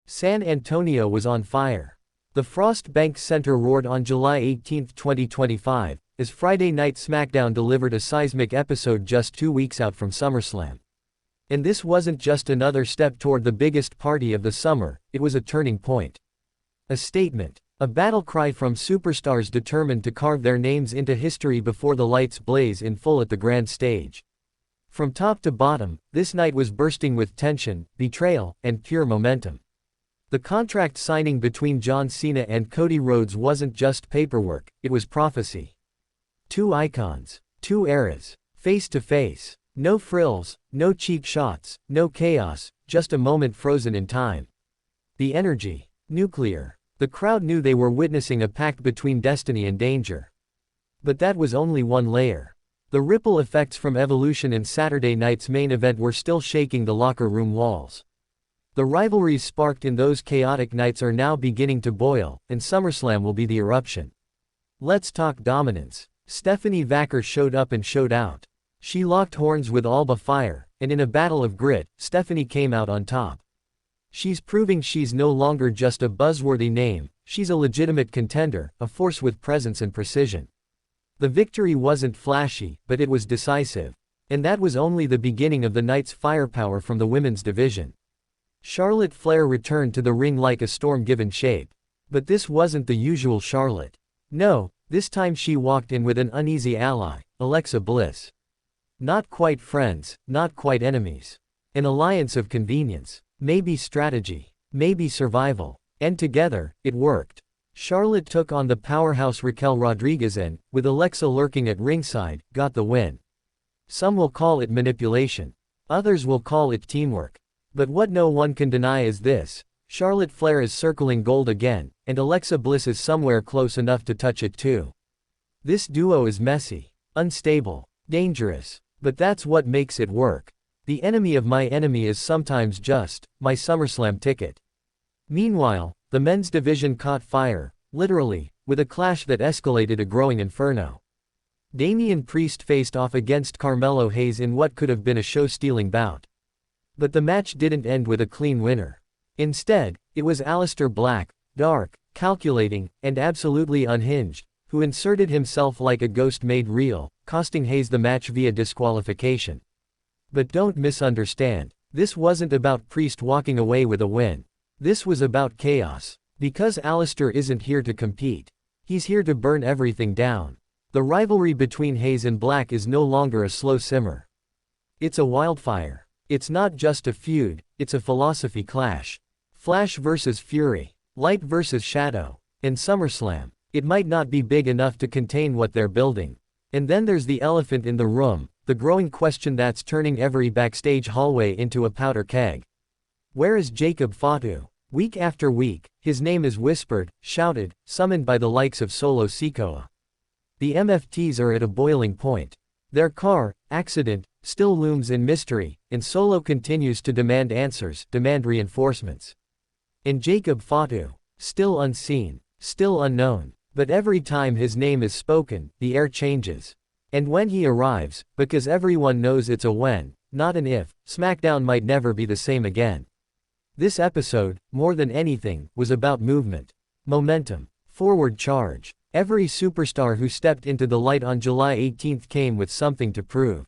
San Antonio was on fire. The Frost Bank Center roared on July 18, 2025, as Friday Night SmackDown delivered a seismic episode just 2 weeks out from SummerSlam. And this wasn't just another step toward the biggest party of the summer, it was a turning point. A statement. A battle cry from superstars determined to carve their names into history before the lights blaze in full at the grand stage. From top to bottom, this night was bursting with tension, betrayal, and pure momentum. The contract signing between John Cena and Cody Rhodes wasn't just paperwork, it was prophecy. Two icons, two eras, face to face. No frills, no cheek shots, no chaos, just a moment frozen in time. The energy. Nuclear. The crowd knew they were witnessing a pact between destiny and danger. But that was only one layer. The ripple effects from Evolution and Saturday night's main event were still shaking the locker room walls. The rivalries sparked in those chaotic nights are now beginning to boil, and SummerSlam will be the eruption. Let's talk dominance. Stephanie Vaquer showed up and showed out. She locked horns with Alba Fire, and in a battle of grit, Stephanie came out on top. She's proving she's no longer just a buzzworthy name, she's a legitimate contender, a force with presence and precision. The victory wasn't flashy, but it was decisive. And that was only the beginning of the night's firepower from the women's division. Charlotte Flair returned to the ring like a storm given shape. But this wasn't the usual Charlotte. No, this time she walked in with an uneasy ally, Alexa Bliss. Not quite friends, not quite enemies. An alliance of convenience. Maybe strategy. Maybe survival. And together, it worked. Charlotte took on the powerhouse Raquel Rodriguez and, with Alexa lurking at ringside, got the win. Some will call it manipulation. Others will call it teamwork. But what no one can deny is this: Charlotte Flair is circling gold again, and Alexa Bliss is somewhere close enough to touch it too. This duo is messy, unstable, dangerous. But that's what makes it work. The enemy of my enemy is sometimes just my SummerSlam ticket. Meanwhile, the men's division caught fire, literally, with a clash that escalated a growing inferno. Damian Priest faced off against Carmelo Hayes in what could have been a show-stealing bout. But the match didn't end with a clean winner. Instead, it was Aleister Black, dark, calculating, and absolutely unhinged, who inserted himself like a ghost made real, costing Hayes the match via disqualification. But don't misunderstand, this wasn't about Priest walking away with a win. This was about chaos. Because Aleister isn't here to compete. He's here to burn everything down. The rivalry between Hayes and Black is no longer a slow simmer. It's a wildfire. It's not just a feud, it's a philosophy clash. Flash versus Fury. Light versus shadow. In SummerSlam, it might not be big enough to contain what they're building. And then there's the elephant in the room, the growing question that's turning every backstage hallway into a powder keg. Where is Jacob Fatu? Week after week, his name is whispered, shouted, summoned by the likes of Solo Sikoa. The MFTs are at a boiling point. Their car accident still looms in mystery, and Solo continues to demand answers, demand reinforcements. And Jacob Fatu, still unseen, still unknown. But every time his name is spoken, the air changes. And when he arrives, because everyone knows it's a when, not an if, SmackDown might never be the same again. This episode, more than anything, was about movement. Momentum. Forward charge. Every superstar who stepped into the light on July 18 came with something to prove.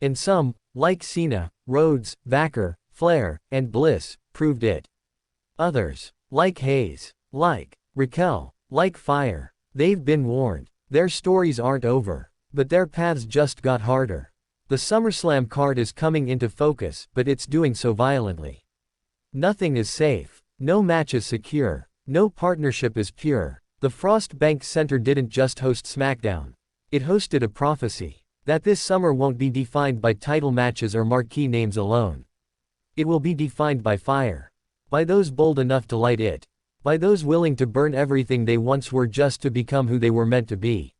And some, like Cena, Rhodes, Vaquer, Flair, and Bliss, proved it. Others, like Hayes, like Raquel, like Fire, they've been warned. Their stories aren't over. But their paths just got harder. The SummerSlam card is coming into focus, but it's doing so violently. Nothing is safe. No match is secure. No partnership is pure. The Frost Bank Center didn't just host SmackDown. It hosted a prophecy. That this summer won't be defined by title matches or marquee names alone. It will be defined by fire. By those bold enough to light it. By those willing to burn everything they once were just to become who they were meant to be.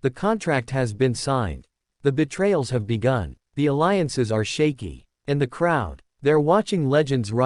The contract has been signed. The betrayals have begun. The alliances are shaky. And the crowd, they're watching legends rise.